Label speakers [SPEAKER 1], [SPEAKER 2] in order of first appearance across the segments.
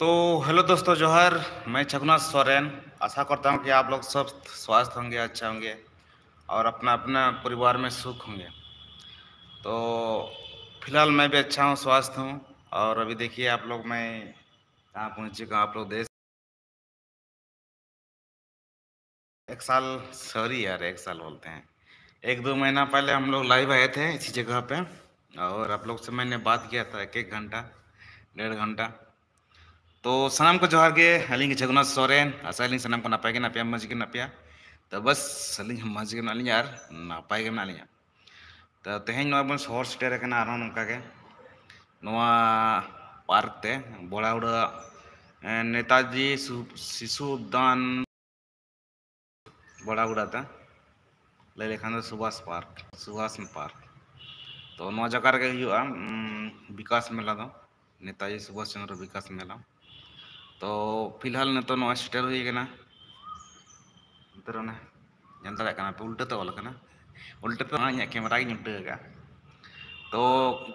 [SPEAKER 1] तो हेलो दोस्तों जोहर। मैं छगुनाथ सोरेन। आशा करता हूँ कि आप लोग सब स्वस्थ होंगे, अच्छा होंगे और अपना अपना परिवार में सुख होंगे। तो फिलहाल मैं भी अच्छा हूँ, स्वस्थ हूँ। और अभी देखिए आप लोग, मैं कहाँ पहुँच चुका हूँ। आप लोग देश एक साल, सॉरी यार, एक साल बोलते हैं, 1-2 महीना पहले हम लोग लाइव आए थे इसी जगह पे और आप लोग से मैंने बात किया था 1-1 घंटा, 1.5 घंटा। तो सनम को जोहार गे, अली छगुनाथ सोरेन। आशा सनम को नपाय गे नपिया, मज गे नपिया। तो बस अली मज गे मेना और नपाय गे मेना। तो तेहें नोआ बन शहर सेटेर कना आरो नोंका गे नोआ पार्क ते बोड़ाउड़ा नेताजी शिशु उद्यान बोड़ाउड़ा ते लय लेखान दो सुभाष पार्क। तो नोआ जगह रगे हुआ विकास मेला दो, नेताजी सुभाष चंद्र विकास मेला। तो फिलहाल नितो नोआ सेटेर हुई कना नतर ने ᱧᱮᱞ ᱫᱟᱲᱮᱭᱟᱜ ᱠᱟᱱᱟ ᱯᱮ उल्टे ᱚᱞ ᱟᱠᱟᱱᱟ, उल्टे पे ᱤᱧᱟᱹᱜ कैमरा ᱜᱤᱧ उल्टे ᱟᱠᱟᱜᱼᱟ। तो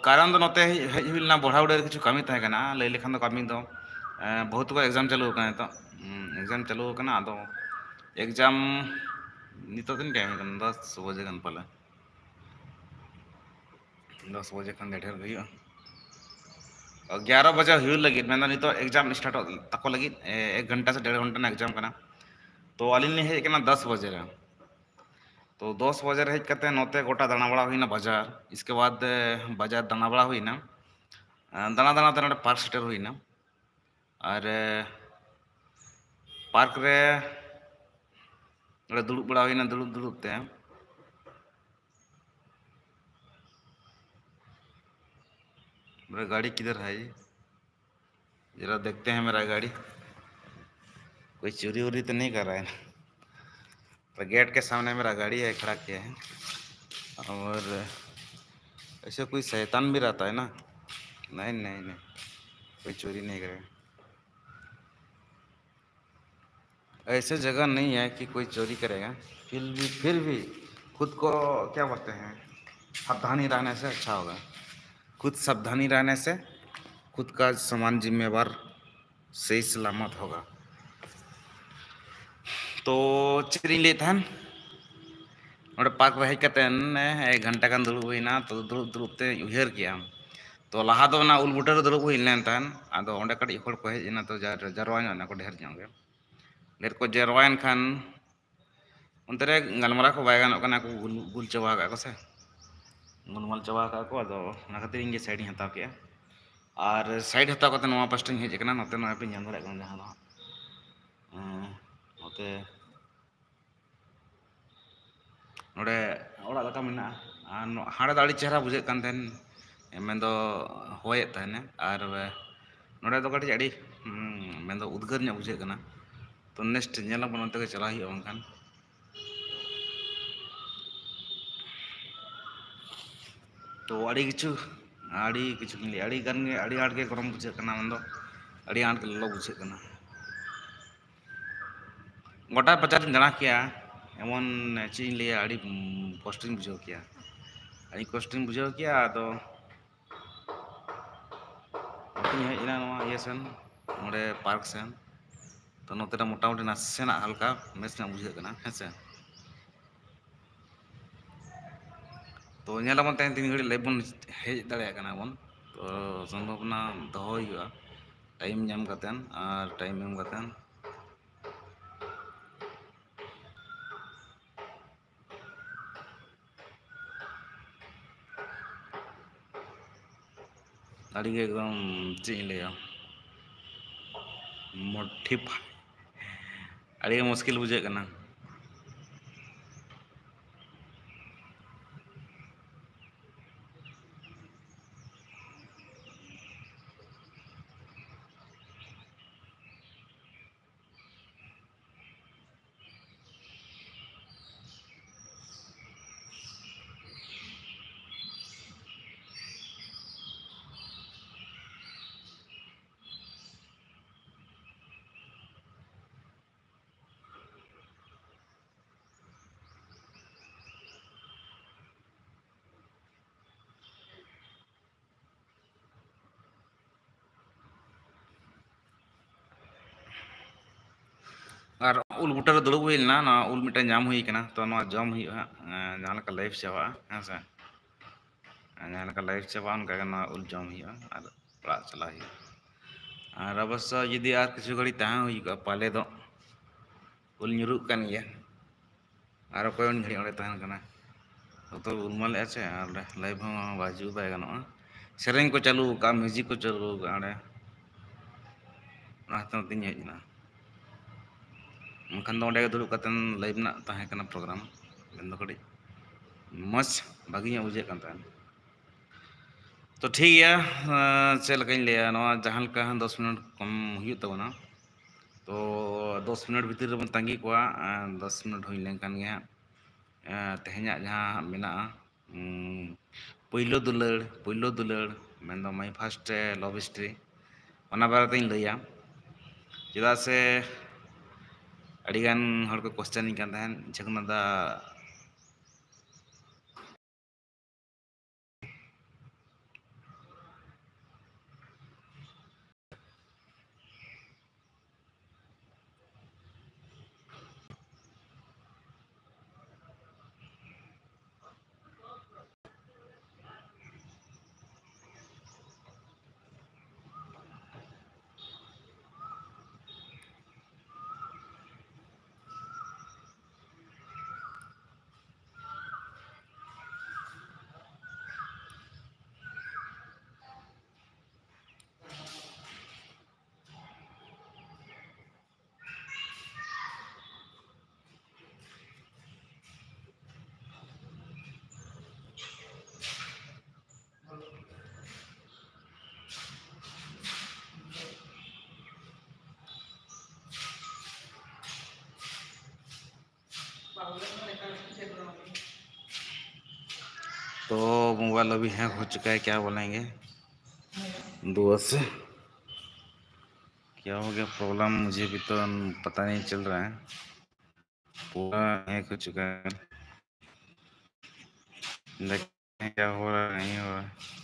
[SPEAKER 1] कारण तो नोते हेज हुई लेना बोढ़ाउड़ा किछु कमी तहे कना, लय लेखान दो कमी दो बहुत को एग्जाम चालू कना। तो एग्जाम चालू कना, आदो एग्जाम नितो दिन टाइम कना 10 बजे गन पाले 10 बजे खन ढेर हुई 11 बजे हुई लगी मैं नितो एग्जाम स्टार्ट तको लगी 1 घंटा से 1.5 घंटा एग्जाम कना। तो अलिन हेज कना 10 बजे रे। तो 10 बजे हेज करते नोते गोटा दाना बड़ा हुई ना बाजार। इसके बाद बाजार दाना बड़ा हुई ना, दाना दाना ते नोडे पार्क सेटर हुई ना। और पार्क रे दुड़ुब बड़ा हुई ना, दुड़ुब दुड़ुब ते मेरा गाड़ी किधर है ये? जरा देखते हैं मेरा गाड़ी, कोई चोरी वोरी तो नहीं कर रहा है ना। तो गेट के सामने मेरा गाड़ी है, खड़ा किया है। और ऐसे कोई शैतान भी रहता है ना? नहीं नहीं नहीं, कोई चोरी नहीं करेगा। ऐसे जगह नहीं है कि कोई चोरी करेगा। फिर भी खुद को क्या बोलते हैं, सावधानी रहने से अच्छा होगा। खुद सावधानी रहने से खुद का सामान जिम्मेवार सही सलामत होगा। तो चेरी ले था और पार्क में हेज करते 1 घंटा गान दुड़ुब हुईना। तो दुड़ुब दुड़ुब ते उयहर किया। तो लहा दो ना उल बुटा रे दुड़ुब हुई लेन तहन, आदो ओंडे कटी हर को हेज ना। तो जारवा ना को ढेर को जारवायन खान उनते रे गलमारा को बाय गानोग कना को गुल चाबा का को से गुलमाल चाबा का को। आदो ना खातिर इंगे साइड ही हताव किया और साइड हताव कते नोआ पास्टा हेज कना। नोते नोआ पे ᱧᱮᱞ ᱫᱟᱲᱮᱭᱟᱜ ᱠᱟᱱᱟ जहां दो नोते नोडे ओड़ा लका मेना। हाड़े ᱫᱚ ᱟᱹᱰᱤ चेहरा बुझे कान तहन मेन दो होयेत तहने। और नोडे दो कटी अड़ी मेन दो उद्गार ᱧᱚᱜ बुझे कना। तो नेक्स्ट ᱧᱮᱞ ᱟᱵᱚᱱ ᱚᱱᱛᱮ ᱜᱮ ᱪᱟᱞᱟᱣ ᱦᱩᱭᱩᱜᱼᱟ ᱵᱟᱝᱠᱷᱟᱱ। तो अड़ी किछु अड़ी गान गे अड़ी आड़ के गरम बुझे कना। मन दो अड़ी आड़ के ललो बुझे कना। गोटा बाजार दाड़ा किया एमन चीज लिया अड़ी कष्टिंग बुझाव किया, अड़ी कष्टिंग बुझाव किया। आदो हेज ना नोआ इया सेन नोडे पार्क सेन। तो नोते मोटामुटी नासेना हल्का मेस ना बुझे कना हेसे। तो ᱧᱮᱞᱟᱵᱚᱱ ᱛᱮᱦᱮᱧ ᱛᱤᱱ ᱜᱷᱟᱹᱲᱤᱡ ᱞᱟइᱵ ᱵᱚᱱ ᱦᱮᱡ ᱫᱟᱲᱮᱭᱟᱜ ᱠᱟᱱᱟ ᱵᱚᱱ। तो संभावना दहो हुआ टाइम ᱧᱟᱢ कतेन और टाइम एम कतेन। अड़ी एकदम चेक लिया मोटिफ अड़ी मुश्किल बुझे कना। उल बुटा रे दुड़ुब हुई लेना ना उल मिटा जाम हुई कना तो ना जम हुई जहाँ का लाइफ चाबा हाँ से जहाँ का लाइफ चाबा उनका ना उल जम हुई और पड़ा चला हुई और अवश्य यदि आर किसी घड़ी तहाँ हुई पाले दो उल nyuruh kan ya और कोई उन घड़ी ओंडे तहन कना तो उलमाल ऐसे और लाइव हम बाजू बाय गनोआ सेरेंग को चालू का म्यूजिक को चालू गाड़े रातों तीन हेजना मखन दो डे दुड़ुब कतन लाइव ना तहन कना प्रोग्राम बंदो कड़ी मस्त भागी बुझे कन तहन तो ठीक है चल कहीं ले नवा जहाँ का 10 मिनट कम हुई तबना तो 10 मिनट भीतर बन तंगी को 10 मिनट हुई लेंकन गया तेहना जहाँ मेना पहिलो दुलड़ मेन माई फर्स्ट लव स्टोरी ओना बारे लैया चेदा से अड़ीगान हर को क्वेश्चन कान तहन जखन दा तो मोबाइल अभी हैंग हो चुका है क्या बोलेंगे दुआ से क्या हो गया प्रॉब्लम मुझे भी तो पता नहीं चल रहा है पूरा हैंग हो चुका है देखते हैं क्या हो रहा है नहीं हो रहा है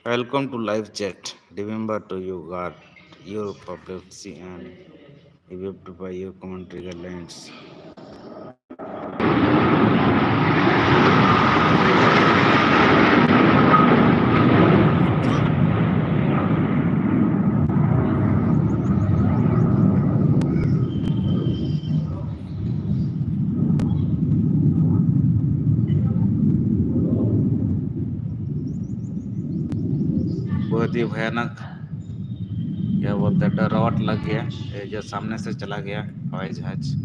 [SPEAKER 1] Welcome to live chat. Remember to you guard your privacy and abide by your commentary guidelines. बहुत ही भयानक क्या बोलते हैं डरावट लग गया ये जो सामने से चला गया हवाई जहाज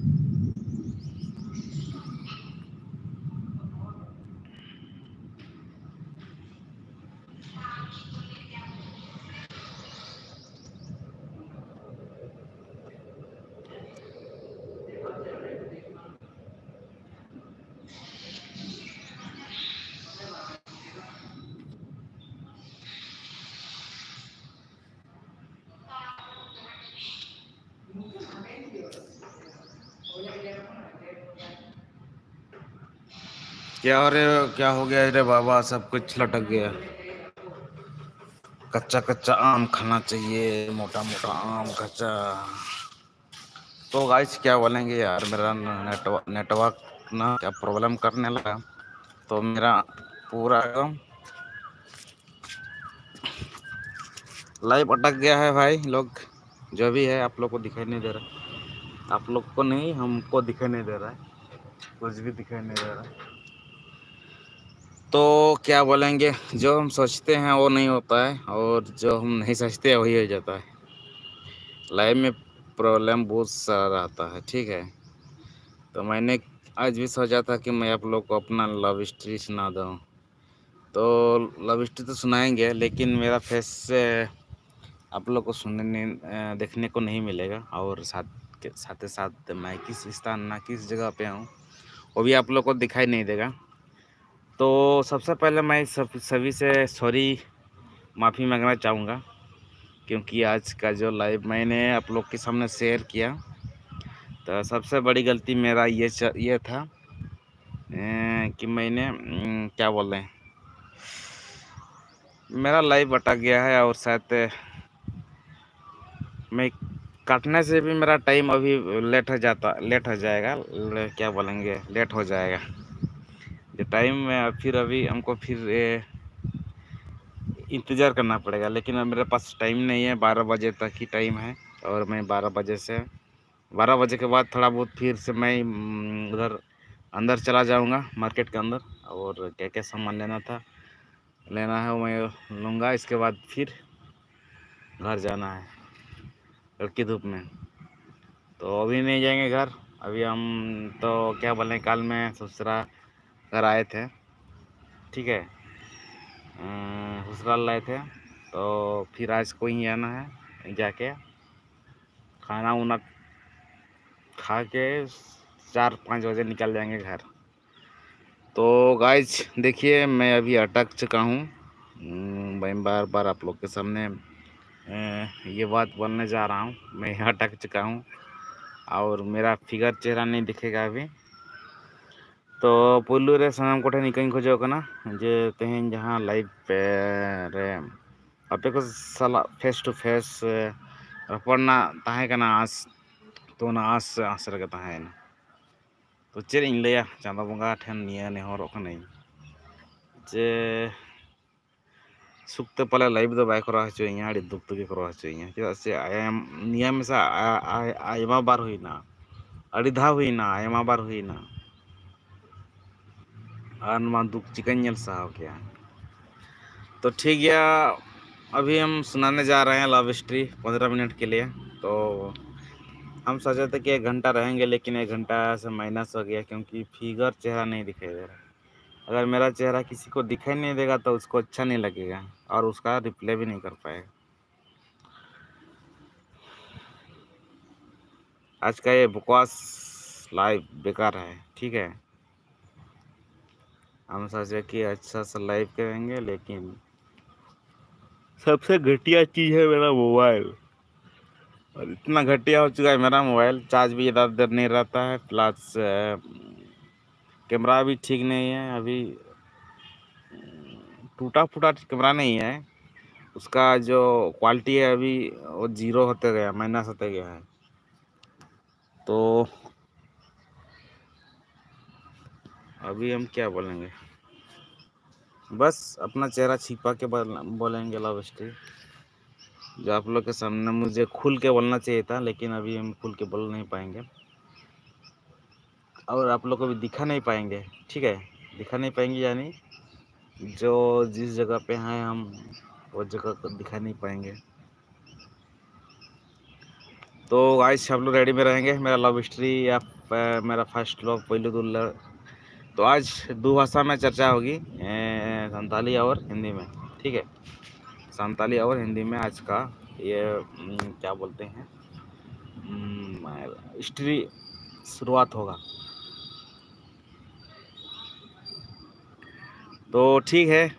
[SPEAKER 1] क्या हो गया रे बाबा सब कुछ लटक गया कच्चा कच्चा आम खाना चाहिए मोटा मोटा आम कच्चा तो गाइस क्या बोलेंगे यार मेरा नेटवर्क ना क्या प्रॉब्लम करने लगा तो मेरा पूरा एकदम लाइव अटक गया है भाई लोग, जो भी है आप लोग को दिखाई नहीं दे रहा, आप लोग को नहीं हमको दिखाई नहीं दे रहा है, कुछ भी दिखाई नहीं दे रहा है। तो क्या बोलेंगे, जो हम सोचते हैं वो नहीं होता है, और जो हम नहीं सोचते वही हो जाता है। लाइफ में प्रॉब्लम बहुत सारा आता है, ठीक है। तो मैंने आज भी सोचा था कि मैं आप लोग को अपना लव स्टोरी सुना दूँ। तो लव स्टोरी तो सुनाएंगे, लेकिन मेरा फेस से आप लोग को सुनने देखने को नहीं मिलेगा, और साथ ही साथ मैं किस स्थान ना किस जगह पे हूँ वो भी आप लोग को दिखाई नहीं देगा। तो सबसे पहले मैं सभी से सॉरी, माफ़ी मांगना चाहूँगा, क्योंकि आज का जो लाइव मैंने आप लोग के सामने शेयर किया, तो सबसे बड़ी गलती मेरा ये था कि मैंने क्या बोल रहे हैं, मेरा लाइव अटक गया है, और शायद मैं काटने से भी मेरा टाइम अभी लेट हो जाएगा, क्या बोलेंगे, लेट हो जाएगा जो टाइम में, फिर अभी हमको फिर इंतज़ार करना पड़ेगा। लेकिन अब मेरे पास टाइम नहीं है, 12 बजे तक ही टाइम है, और मैं 12 बजे के बाद थोड़ा बहुत फिर से मैं उधर अंदर चला जाऊंगा, मार्केट के अंदर, और क्या क्या सामान लेना है वो मैं लूँगा। इसके बाद फिर घर जाना है लड़की धूप में। तो अभी नहीं जाएंगे घर, अभी हम तो क्या बोलें, कल में ससुरा घर आए थे, ठीक है, ससुराल लाए थे, तो फिर आज को ही आना है, जाके खाना उना खा के 4-5 बजे निकल जाएंगे घर। तो गाइज देखिए, मैं अभी अटक चुका हूँ, मैं बार बार आप लोग के सामने ये बात बोलने जा रहा हूँ, मैं अटक चुका हूँ, और मेरा फिगर चेहरा नहीं दिखेगा अभी। तो पुलू रे सामान कोठे निकल खोजो कना जे तेहन जहाँ लाइव पे रे आपे को साला फेस टू फेस रपड़ना ताहे कना आस, तो ना आस रगे ताहे ना। तो चेर इन लैया चांदा बंगा ठेन निया नेहरक कनाई जे सुखते पाले लाइव दो बाय करा हचोइया, आड़ी दुख तगे करा हचोइया, चेदा से आयाम निया मेसा आयमा बार हुईना, आड़ी धाव हुईना, आयमा बार हुईना, और नमा दुख चिकन नेल साहब क्या। तो ठीक है, अभी हम सुनाने जा रहे हैं लव स्टोरी 15 मिनट के लिए। तो हम सोचे थे कि 1 घंटा रहेंगे, लेकिन 1 घंटा से माइनस हो गया, क्योंकि फिगर चेहरा नहीं दिखाई दे रहा। अगर मेरा चेहरा किसी को दिखाई नहीं देगा तो उसको अच्छा नहीं लगेगा, और उसका रिप्लाई भी नहीं कर पाएगा। आज का ये बकवास लाइव बेकार है, ठीक है। हम सोचे कि अच्छा सा लाइव करेंगे, लेकिन सबसे घटिया चीज़ है मेरा मोबाइल, और इतना घटिया हो चुका है मेरा मोबाइल, चार्ज भी ज़्यादा देर नहीं रहता है, प्लस कैमरा भी ठीक नहीं है। अभी टूटा फूटा कैमरा नहीं है, उसका जो क्वालिटी है अभी वो 0 होते गया, माइनस होते गया है। तो अभी हम क्या बोलेंगे, बस अपना चेहरा छिपा के बोलेंगे लव स्टोरी, जो आप लोग के सामने मुझे खुल के बोलना चाहिए था, लेकिन अभी हम खुल के बोल नहीं पाएंगे, और आप लोग को भी दिखा नहीं पाएंगे, ठीक है। दिखा नहीं पाएंगे यानी जो जिस जगह पे हैं हम वो जगह को दिखा नहीं पाएंगे। तो आज सब लोग रेडी में रहेंगे, मेरा लव स्टोरी या मेरा फर्स्ट लव पहलू दुल्ला। तो आज 2 भाषा में चर्चा होगी, संताली और हिंदी में, ठीक है। संताली और हिंदी में आज का ये क्या बोलते हैं, स्टोरी शुरुआत होगा। तो ठीक है,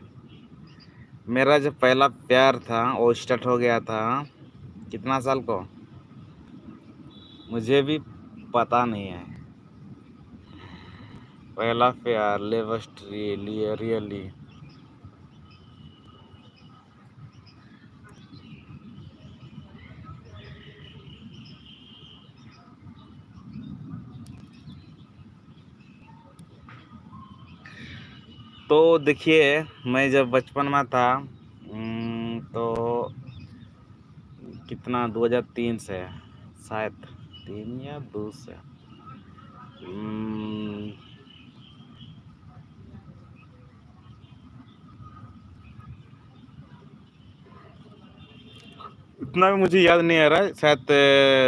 [SPEAKER 1] मेरा जो पहला प्यार था वो स्टार्ट हो गया था कितना साल को मुझे भी पता नहीं है। पहला प्यार लव स्टोरी रियली, तो देखिए, मैं जब बचपन में था तो कितना 2003 से है, शायद 3 या 2 से। इतना भी मुझे याद नहीं आ रहा है, शायद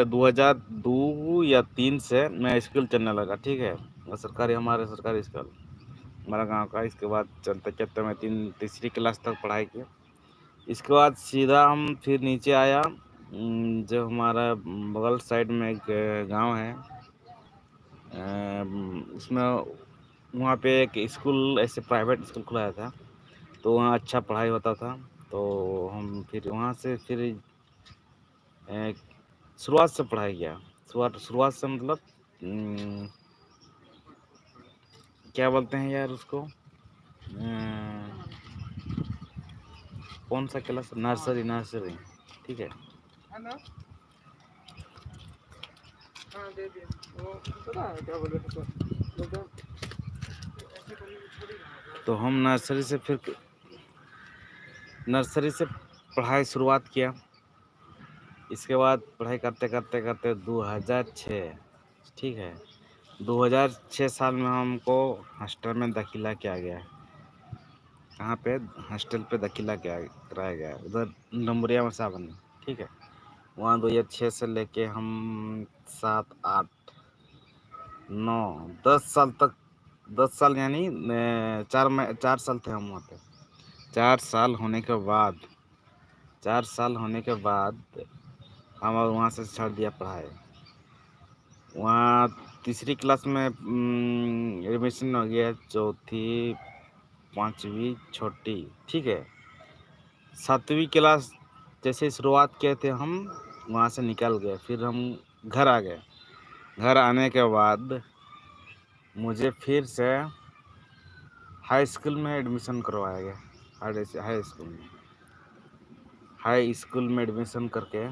[SPEAKER 1] 2002 या 3 से मैं स्कूल चलने लगा, ठीक है। और सरकारी, हमारे सरकारी स्कूल हमारा गांव का। इसके बाद चलते चलते मैं तीसरी क्लास तक पढ़ाई की। इसके बाद सीधा हम फिर नीचे आया, जो हमारा बगल साइड में एक गांव है, उसमें वहाँ पे एक स्कूल, ऐसे प्राइवेट स्कूल खुलाया था, तो वहाँ अच्छा पढ़ाई होता था। तो हम फिर वहाँ से फिर शुरुआत से पढ़ाई किया। शुरुआत से मतलब क्या बोलते हैं यार उसको, कौन सा क्लास, नर्सरी, ठीक है। तो हम नर्सरी से पढ़ाई शुरुआत किया। इसके बाद पढ़ाई करते करते करते 2006, ठीक है, 2006 साल में हमको हॉस्टल में दाखिला किया गया। कहाँ पे? हॉस्टल पे दाखिला कराया गया, उधर डुमरिया में सावन, ठीक है। वहाँ 2006 से लेके हम 7, 8, 9, 10 साल तक, 10 साल यानी 4 साल थे हम वहाँ पे। 4 साल होने के बाद हम वहाँ से छोड़ दिया पढ़ाई। वहाँ तीसरी क्लास में एडमिशन हो गया, चौथी, 5वीं, छठी, ठीक है। 7वीं क्लास जैसे शुरुआत किए थे हम, वहाँ से निकल गए। फिर हम घर आ गए। घर आने के बाद मुझे फिर से हाई स्कूल में एडमिशन करवाया गया। हाई स्कूल में एडमिशन करके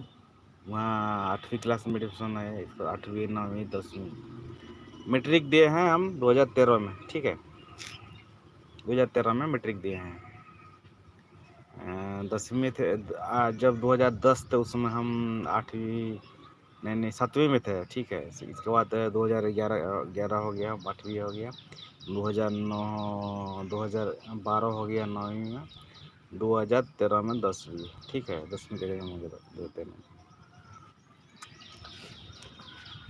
[SPEAKER 1] वहाँ 8वीं क्लास में एडमिशन है। 8वीं, 9वीं, 10वीं मैट्रिक दिए हैं हम 2013 में, ठीक है। 2013 में मैट्रिक दिए हैं। 10वीं में थे जब 2010 थे, उसमें हम 8वीं, नहीं 7वीं में थे, ठीक है। इसके बाद 2011 हो गया, 8वीं हो गया। 2012 हो गया 9वीं में। 2013 में 10वीं, ठीक है। 10वीं के जगह मुझे देते हैं।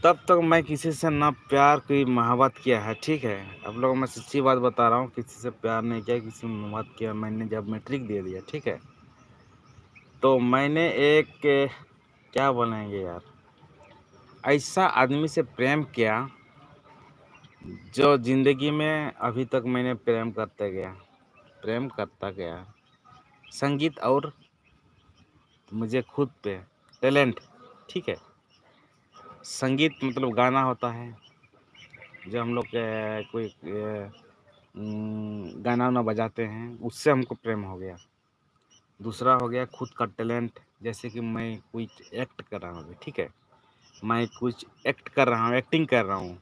[SPEAKER 1] तब तक मैं किसी से ना प्यार की मोहब्बत किया है, ठीक है। आप लोगों में सच्ची बात बता रहा हूँ, किसी से प्यार नहीं किया, किसी से मोहब्बत किया मैंने जब मैट्रिक दे दिया, ठीक है। तो मैंने एक, क्या बोलेंगे यार, ऐसा आदमी से प्रेम किया जो जिंदगी में अभी तक मैंने प्रेम करता गया। संगीत और मुझे खुद पे टैलेंट, ठीक है। संगीत मतलब गाना होता है, जो हम लोग कोई गाना वाना बजाते हैं, उससे हमको प्रेम हो गया। दूसरा हो गया खुद का टैलेंट, जैसे कि मैं कुछ एक्ट कर रहा हूँ, ठीक है। मैं कुछ एक्ट कर रहा हूँ, एक्टिंग कर रहा हूँ,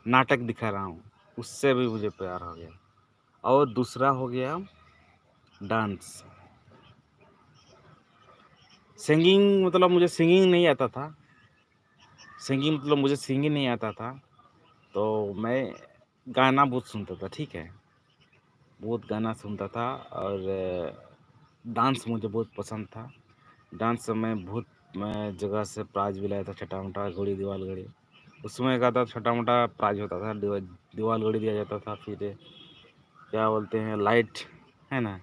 [SPEAKER 1] नाटक दिखा रहा हूँ, उससे भी मुझे प्यार हो गया। और दूसरा हो गया डांस। सिंगिंग मतलब मुझे सिंगिंग नहीं आता था। तो मैं गाना बहुत सुनता था, ठीक है। बहुत गाना सुनता था। और डांस मुझे बहुत पसंद था। डांस से मैं बहुत जगह से प्राइज भी लाया था, छोटा मोटा घोड़ी, दीवाल घड़ी। उसमें का था छोटा मोटा प्राइज होता था, दीवाल घड़ी दिया जाता था। फिर क्या बोलते हैं, लाइट, है ना,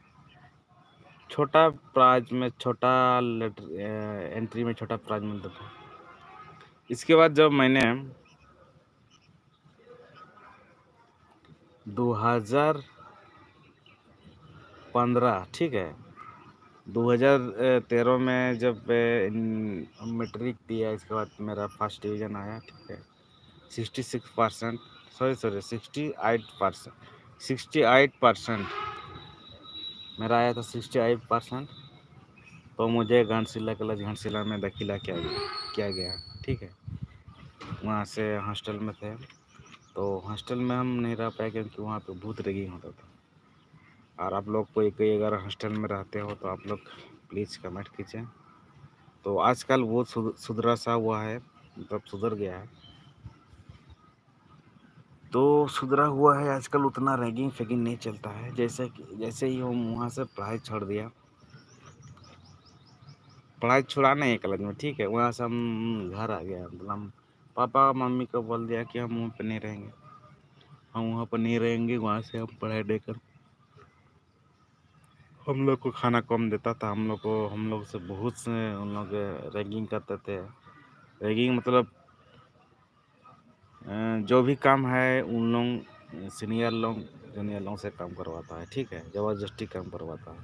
[SPEAKER 1] छोटा प्राइज में, छोटा लेटर एंट्री में छोटा प्राइज मिलता था। इसके बाद जब मैंने 2015, ठीक है, 2013 में जब मैट्रिक दिया, इसके बाद मेरा फर्स्ट डिवीज़न आया, ठीक है। 66%, सॉरी 68% मेरा आया था, 68%। तो मुझे घाटशिला कॉलेज घाटशिला में दाखिला किया गया, ठीक है। वहाँ से हॉस्टल में थे, तो हॉस्टल में हम नहीं रह पाए क्योंकि वहाँ पे भूत रैगिंग होता था। और आप लोग कोई अगर हॉस्टल में रहते हो तो आप लोग प्लीज़ कमेंट कीजिए। तो आजकल वो सुधरा सा हुआ है, मतलब सुधर गया है। तो सुधरा हुआ है आजकल, उतना रैगिंग फैगिंग नहीं चलता है। जैसे ही हम वहाँ से पढ़ाई छोड़ दिया, पढ़ाई छुड़ा नहीं है कॉलेज में, ठीक है, वहाँ से हम घर आ गया। मतलब पापा मम्मी को बोल दिया कि हम वहाँ पर नहीं रहेंगे, हम वहाँ पर नहीं रहेंगे, वहाँ से हम पढ़ाई नहीं कर। हम लोग को खाना कम देता था, हम लोग से बहुत से उन लोग रैगिंग करते थे। रैगिंग मतलब जो भी काम है उन लोग सीनियर लोग जूनियर लोग से काम करवाता है, ठीक है, ज़बरदस्ती काम करवाता है।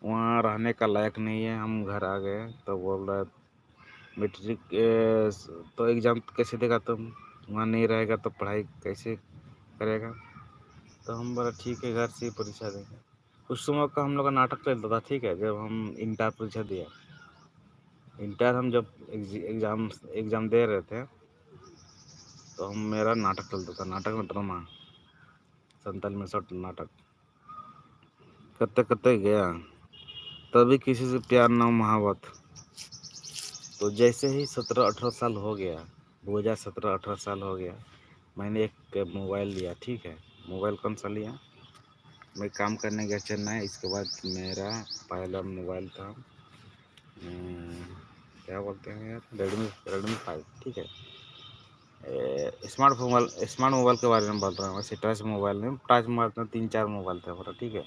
[SPEAKER 1] वहाँ रहने का लायक नहीं है, हम घर आ गए तो बोल रहा है मैट्रिक तो एग्ज़ाम कैसे देगा तुम, वहाँ नहीं रहेगा तो पढ़ाई कैसे करेगा। तो हम बोला ठीक है, घर से ही परीक्षा देंगे। उस समय का हम लोग का नाटक चलता था, ठीक है, जब हम इंटर परीक्षा दिया, इंटर हम जब एग्ज़ाम एग्ज़ाम दे रहे थे, तो हम मेरा नाटक चलता था, नाटक में ड्रामा, संताल में शॉर्ट नाटक करते करते गया। तभी किसी से प्यार ना मोहब्बत। तो जैसे ही 17-18 साल हो गया, 2017-18 साल हो गया, मैंने एक मोबाइल लिया, ठीक है। मोबाइल कौन सा लिया, मैं काम करने गया चेन्नई। इसके बाद मेरा पहला मोबाइल था क्या बोलते हैं यार, रेडमी 5, ठीक है। स्मार्ट मोबाइल के बारे में बोल रहा हूँ, वैसे टच मोबाइल नहीं, टच मोबाइल में 3-4 मोबाइल थे हमारा, ठीक है।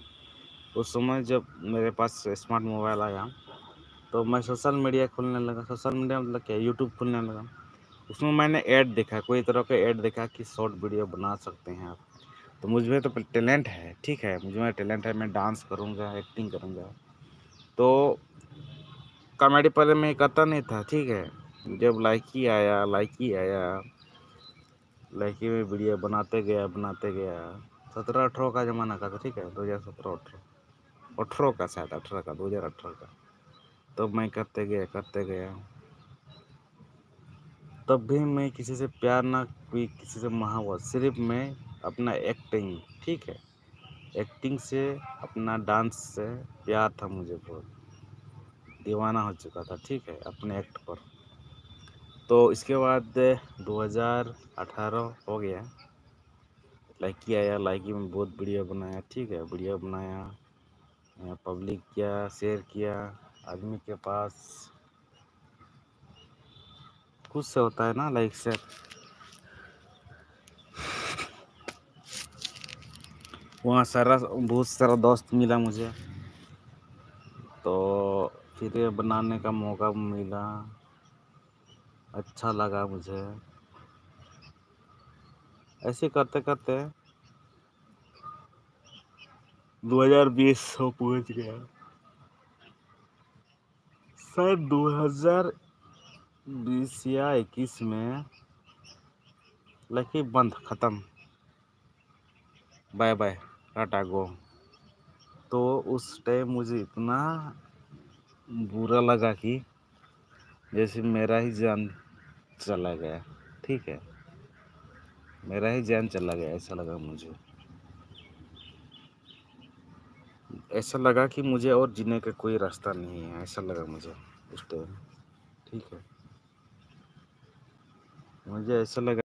[SPEAKER 1] उस समय जब मेरे पास स्मार्ट मोबाइल आया, तो मैं सोशल मीडिया खोलने लगा। सोशल मीडिया मतलब क्या, यूट्यूब खोलने लगा। उसमें मैंने ऐड देखा, कोई तरह का ऐड देखा कि शॉर्ट वीडियो बना सकते हैं आप। तो मुझ में तो टैलेंट है, ठीक है, मुझ में टैलेंट है, मैं डांस करूँगा, एक्टिंग करूँगा। तो कॉमेडी पहले मैं करता नहीं था, ठीक है। जब लाइकी आया, लाइकी में वीडियो बनाते गया। 17-18 का ज़माना का था, ठीक है, 2017-18 का, शायद 18 का, 2018 का। तो मैं करते गया। तब भी मैं किसी से प्यार ना, कोई किसी से मोहब्बत, सिर्फ मैं अपना एक्टिंग, ठीक है, एक्टिंग से, अपना डांस से प्यार था मुझे, बहुत दीवाना हो चुका था, ठीक है, अपने एक्ट पर। तो इसके बाद 2018 हो गया, लाइकी आया, लाइकी में बहुत वीडियो बनाया, ठीक है, वीडियो बनाया, पब्लिक किया, शेयर किया। आदमी के पास खुद से होता है ना, लाइक से। वहाँ बहुत सारा दोस्त मिला मुझे, तो फिर ये बनाने का मौका मिला, अच्छा लगा मुझे। ऐसे करते करते 2020 हो पहुँच गया, शायद 2020 या 21 में लकी बंद, ख़त्म, बाय बाय, टाटा गो। तो उस टाइम मुझे इतना बुरा लगा कि जैसे मेरा ही जान चला गया, ठीक है, मेरा ही जान चला गया, ऐसा लगा मुझे। ऐसा लगा कि मुझे और जीने का कोई रास्ता नहीं है, ऐसा लगा मुझे उस टाइम, ठीक है, मुझे ऐसा लगा।